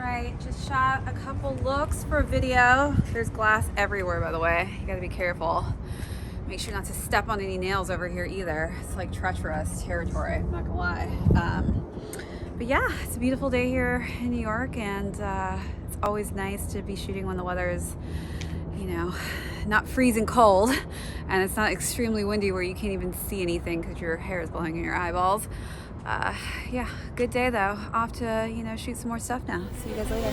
right, just shot a couple looks for a video. There's glass everywhere, by the way. You gotta be careful. Make sure not to step on any nails over here either. It's like treacherous territory, I'm not gonna lie. But yeah, it's a beautiful day here in New York, and it's always nice to be shooting when the weather is, you know, not freezing cold and it's not extremely windy where you can't even see anything because your hair is blowing in your eyeballs. Yeah, good day though. Off to, you know, shoot some more stuff now. See you guys later.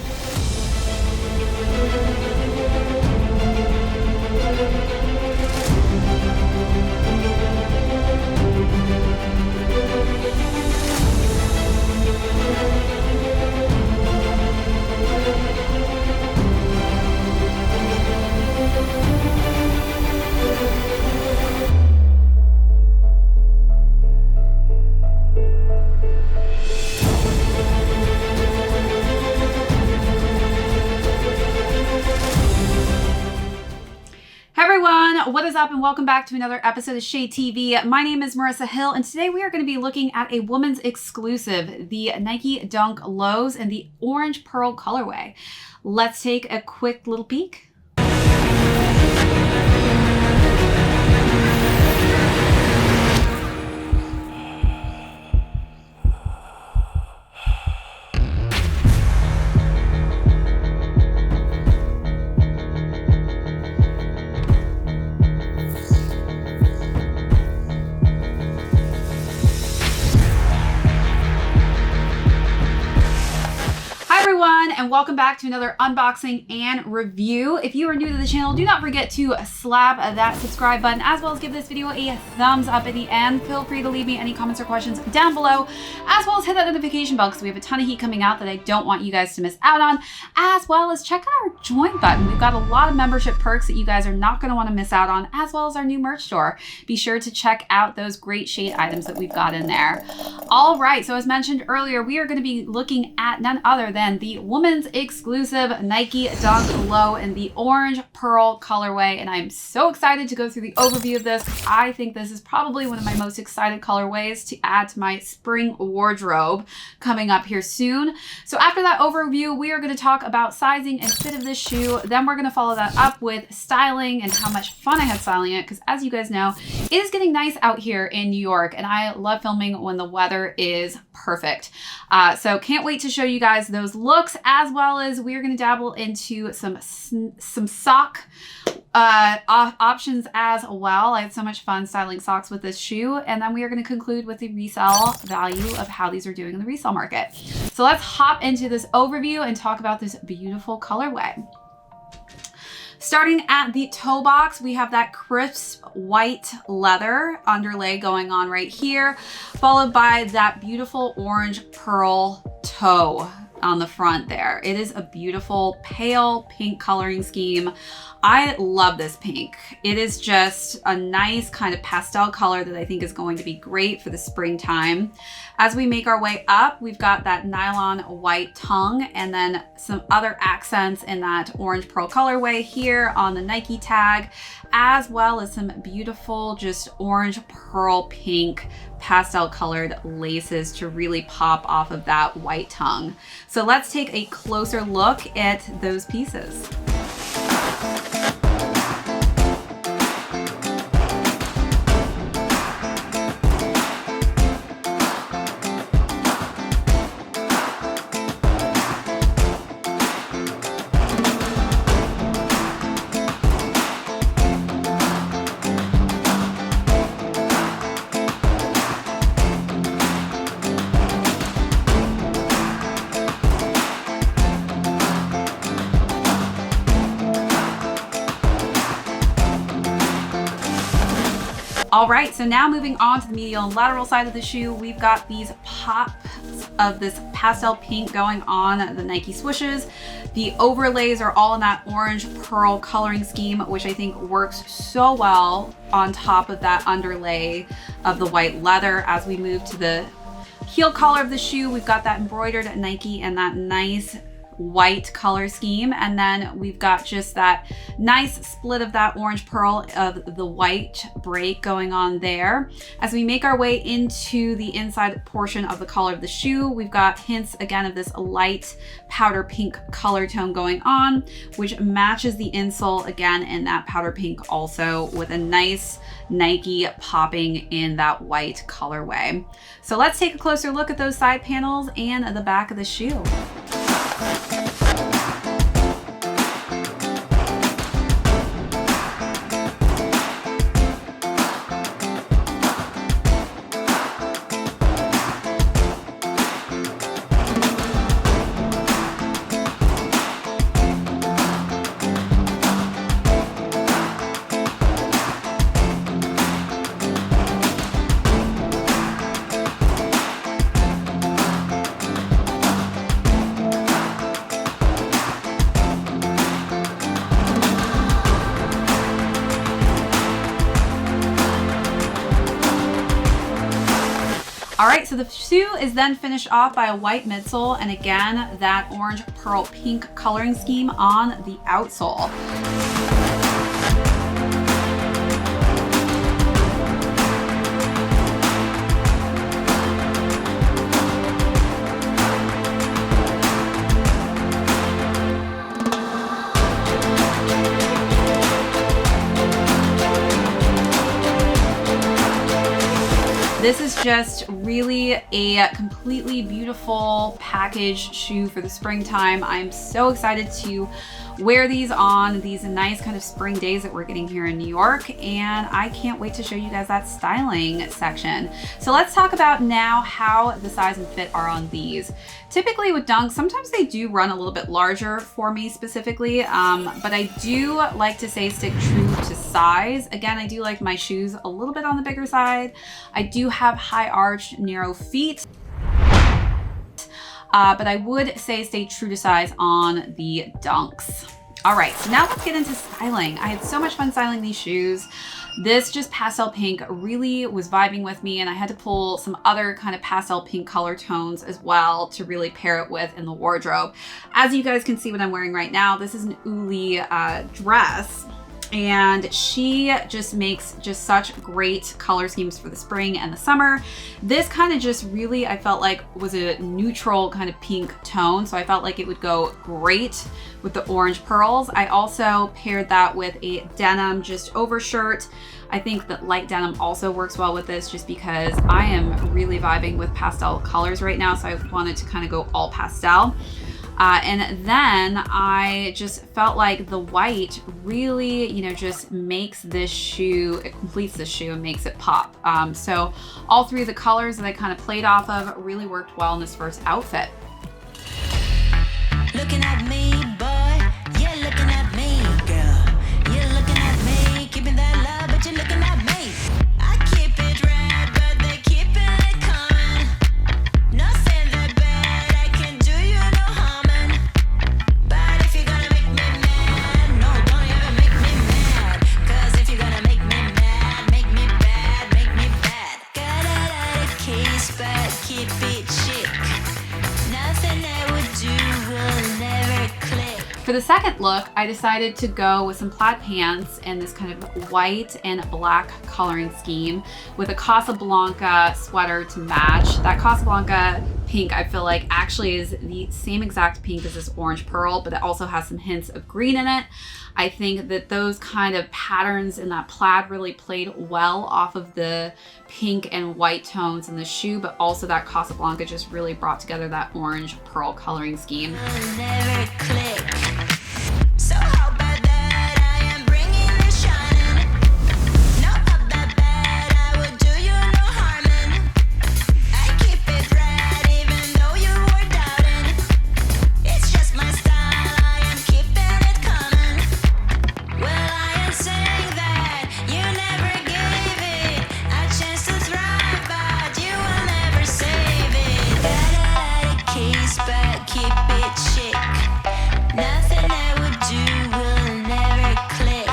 What is up, and welcome back to another episode of ShadeTV. My name is Marissa Hill, and today we are going to be looking at a woman's exclusive, the Nike Dunk Lows in the orange pearl colorway. Let's take a quick little peek. And welcome back to another unboxing and review. If you are new to the channel, do not forget to slap that subscribe button, as well as give this video a thumbs up at the end. Feel free to leave me any comments or questions down below, as well as hit that notification bell because we have a ton of heat coming out that I don't want you guys to miss out on, as well as check out our join button. We've got a lot of membership perks that you guys are not going to want to miss out on, as well as our new merch store. Be sure to check out those great shade items that we've got in there. All right, so as mentioned earlier, we are going to be looking at none other than the woman's exclusive Nike Dunk Low in the orange pearl colorway, and I'm so excited to go through the overview of this. I think this is probably one of my most excited colorways to add to my spring wardrobe coming up here soon. So after that overview, we are going to talk about sizing and fit of this shoe. Then we're going to follow that up with styling and how much fun I had styling it, because as you guys know, it is getting nice out here in New York, and I love filming when the weather is perfect. So can't wait to show you guys those looks, as well as we're going to dabble into some sock options as well. I had so much fun styling socks with this shoe, and then we are going to conclude with the resale value of how these are doing in the resale market. So let's hop into this overview and talk about this beautiful colorway. Starting at the toe box, we have that crisp white leather underlay going on right here, followed by that beautiful orange pearl toe on the front there. It is a beautiful pale pink coloring scheme. I love this pink. It is just a nice kind of pastel color that I think is going to be great for the springtime. As we make our way up, we've got that nylon white tongue and then some other accents in that orange pearl colorway here on the Nike tag, as well as some beautiful just orange pearl pink pastel colored laces to really pop off of that white tongue. So let's take a closer look at those pieces. All right, so now moving on to the medial and lateral side of the shoe, we've got these pops of this pastel pink going on the Nike swooshes. The overlays are all in that orange pearl coloring scheme, which I think works so well on top of that underlay of the white leather. As we move to the heel collar of the shoe, we've got that embroidered Nike and that nice white color scheme. And then we've got just that nice split of that orange pearl of the white break going on there. As we make our way into the inside portion of the collar of the shoe, we've got hints again of this light powder pink color tone going on, which matches the insole again in that powder pink also, with a nice Nike popping in that white colorway. So let's take a closer look at those side panels and the back of the shoe. All right, so the shoe is then finished off by a white midsole, and again, that orange pearl pink coloring scheme on the outsole. This is just really a completely beautiful package shoe for the springtime. I'm so excited to wear these on these nice kind of spring days that we're getting here in New York, and I can't wait to show you guys that styling section. So let's talk about now how the size and fit are on these. Typically with Dunks, sometimes they do run a little bit larger for me specifically, but I do like to say stick true to size. Again, I do like my shoes a little bit on the bigger side. I do have high arched, narrow feet. But I would say stay true to size on the Dunks. All right, so now let's get into styling. I had so much fun styling these shoes. This just pastel pink really was vibing with me, and I had to pull some other kind of pastel pink color tones as well to really pair it with in the wardrobe. As you guys can see what I'm wearing right now, this is an Uli dress. And she just makes just such great color schemes for the spring and the summer. This kind of just really, I felt like was a neutral kind of pink tone. So I felt like it would go great with the orange pearls. I also paired that with a denim just overshirt. I think that light denim also works well with this just because I am really vibing with pastel colors right now. So I wanted to kind of go all pastel. And then I just felt like the white really, you know, just makes this shoe, it completes this shoe and makes it pop. So all three of the colors that I kind of played off of really worked well in this first outfit. Looking at me, boy, you're looking at me, girl. You're looking at me, keeping that love, but you're looking at me. I keep it red, but they keep it coming. Nothing that bad, I can do you no harming. But if you're gonna make me mad, no, don't ever make me mad. Cause if you're gonna make me mad, make me bad, make me bad. Got a lot of keys, but keep it chic. Nothing I would do will never click. For the second look, I decided to go with some plaid pants and this kind of white and black coloring scheme with a Casablanca sweater to match. That Casablanca pink, I feel like actually is the same exact pink as this orange pearl, but it also has some hints of green in it. I think that those kind of patterns in that plaid really played well off of the pink and white tones in the shoe, but also that Casablanca just really brought together that orange pearl coloring scheme. Will never click. So how about that? I am bringing the shining. No up that bad, I would do you no harming. I keep it red even though you were doubting. It's just my style, I am keeping it coming. Well, I am saying that you never gave it a chance to thrive, but you will never save it. Got a lot of keys, but keep it chic. Nothing I would do will never click.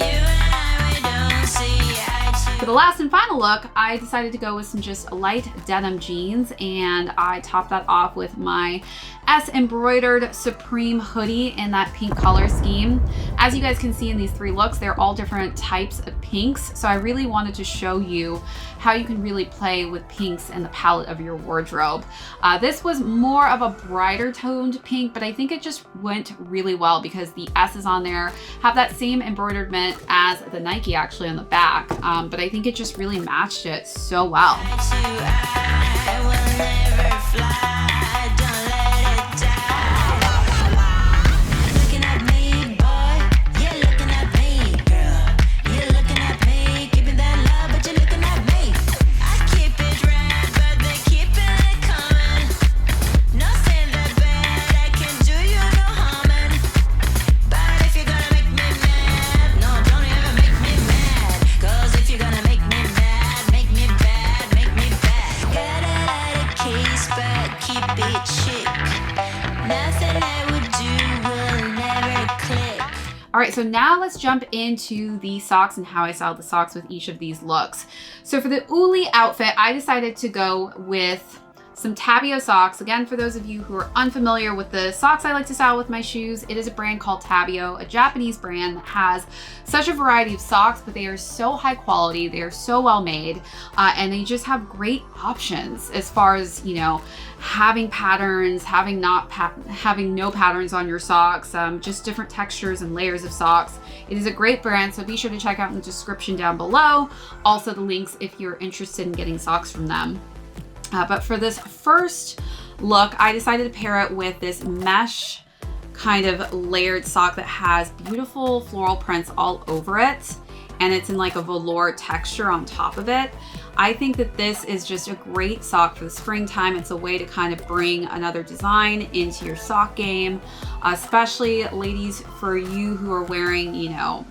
You and I, we don't see eye to. For the last and final look, I decided to go with some just light denim jeans, and I topped that off with my S Embroidered Supreme hoodie in that pink color scheme. As you guys can see in these 3 looks, they're all different types of pinks. So I really wanted to show you how you can really play with pinks in the palette of your wardrobe. This was more of a brighter toned pink, but I think it just went really well because the S's on there have that same embroidered mint as the Nike actually on the back. But I think it just really matched it so well. I will never fly. Don't let it die. Looking at me, boy. You're looking at me, girl. You're looking at me. Keeping that love, but you're looking at me. I keep it red, but they keeping it coming. Nothing that bad, I can do you no harming. But if you're gonna make me mad, no, don't ever make me mad. 'Cause if you're gonna make me mad, make me bad, make me bad. Got it out of case, but keep it chic. Nothing I would do will never click. All right, so now let's jump into the socks and how I styled the socks with each of these looks. So for the Uli outfit, I decided to go with some Tabio socks. Again, for those of you who are unfamiliar with the socks I like to style with my shoes, it is a brand called Tabio, a Japanese brand that has such a variety of socks, but they are so high quality, they are so well made, and they just have great options as far as, you know, having patterns, having no patterns on your socks, just different textures and layers of socks. It is a great brand, so be sure to check out in the description down below. Also the links if you're interested in getting socks from them. But for this first look, I decided to pair it with this mesh kind of layered sock that has beautiful floral prints all over it. And it's in like a velour texture on top of it. I think that this is just a great sock for the springtime. It's a way to kind of bring another design into your sock game, especially ladies, for you who are wearing, you know,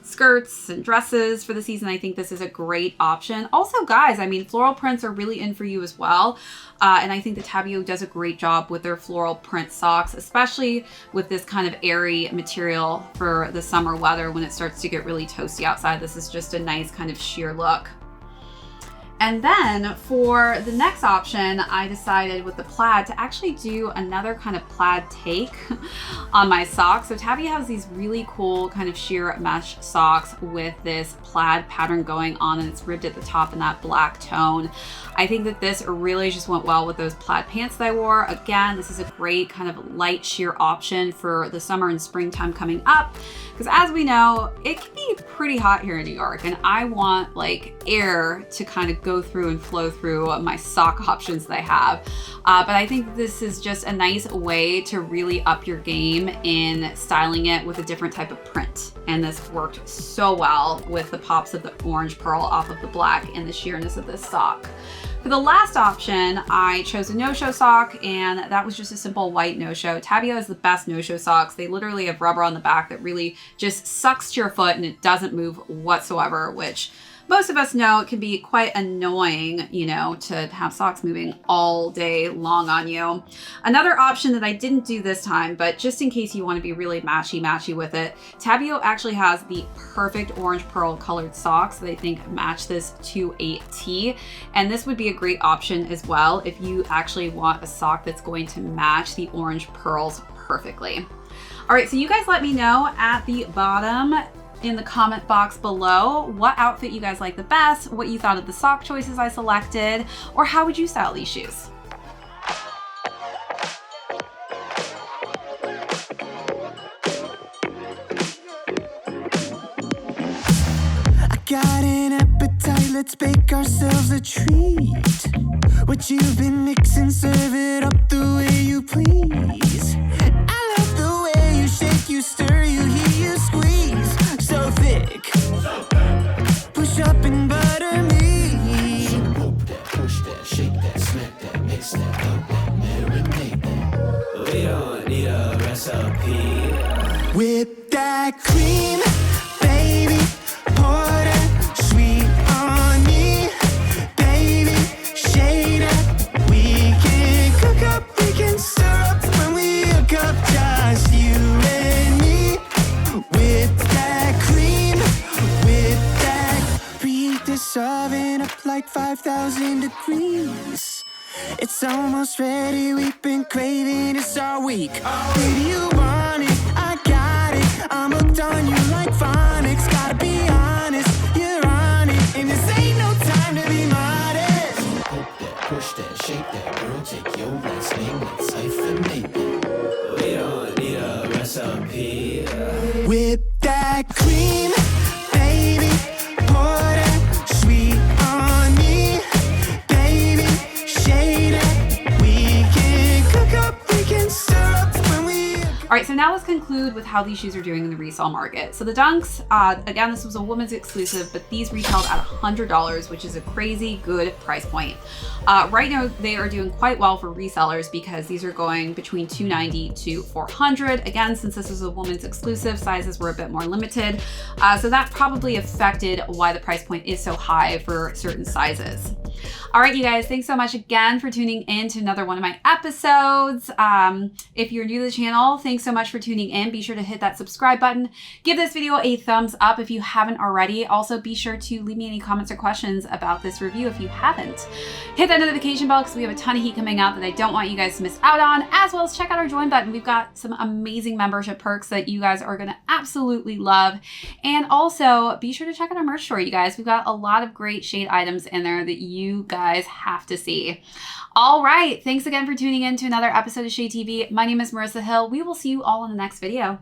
skirts and dresses for the season. I think this is a great option. Also, guys, I mean, floral prints are really in for you as well. And I think that Tabio does a great job with their floral print socks, especially with this kind of airy material for the summer weather when it starts to get really toasty outside. This is just a nice kind of sheer look. And then for the next option, I decided with the plaid to actually do another kind of plaid take on my socks. So Tabby has these really cool kind of sheer mesh socks with this plaid pattern going on, and it's ribbed at the top in that black tone. I think that this really just went well with those plaid pants that I wore. Again, this is a great kind of light sheer option for the summer and springtime coming up, because as we know, it can be pretty hot here in New York, and I want like air to kind of go through and flow through my sock options that I have. But I think this is just a nice way to really up your game in styling it with a different type of print. And this worked so well with the pops of the orange pearl off of the black and the sheerness of this sock. For the last option, I chose a no-show sock, and that was just a simple white no-show. Tabio is the best no-show socks. They literally have rubber on the back that really just sucks to your foot and it doesn't move whatsoever, which most of us know it can be quite annoying, you know, to have socks moving all day long on you. Another option that I didn't do this time, but just in case you want to be really matchy with it, Tabio actually has the perfect orange pearl colored socks that I think match this to a T. And this would be a great option as well if you actually want a sock that's going to match the orange pearls perfectly. All right, so you guys let me know at the bottom in the comment box below what outfit you guys like the best, what you thought of the sock choices I selected, or how would you style these shoes? I got an appetite, let's bake ourselves a treat. What you've been mixing, serve it up the way you please. I love the way you shake, you stir, you heat, you squeeze. So thick, push up and butter me. So poke that, push that, shake that, smack that, mix that, help that, marinate that. We don't need a recipe. Whip that cream, baby, pour that sweet on me. Baby, shade up, we can cook up, we can stir up when we hook up, just you and me. Whip that cream, whip that. Preheat this oven up like 5,000 degrees. It's almost ready, we've been craving this all week. Baby, you want it, I got it. I'm hooked on you like phonics. Gotta be honest, you're on it, and this ain't no time to be modest. Poke that, push that, shake that, girl, take your last name, let's hyphenate it. We don't need a recipe. Whip that cream, baby, pour that sweet on me, baby, shade it. We can cook up, we can stir up when we... All right, so now let's conclude with how these shoes are doing in the resale market. So the Dunks, again, this was a woman's exclusive, but these retailed at $100, which is a crazy good price point. Right now, they are doing quite well for resellers because these are going between $290 to $400. Again, since this is a woman's exclusive, sizes were a bit more limited. So that probably affected why the price point is so high for certain sizes. All right, you guys, thanks so much again for tuning in to another one of my episodes. If you're new to the channel, thanks so much for tuning in. Be sure to hit that subscribe button. Give this video a thumbs up if you haven't already. Also, be sure to leave me any comments or questions about this review if you haven't. Hit that notification bell because we have a ton of heat coming out that I don't want you guys to miss out on, as well as check out our join button. We've got some amazing membership perks that you guys are going to absolutely love. And also, be sure to check out our merch store, you guys. We've got a lot of great shade items in there that you guys have to see. All right, thanks again for tuning in to another episode of ShadeTV. My name is Marissa Hill. We will see you all in the next video.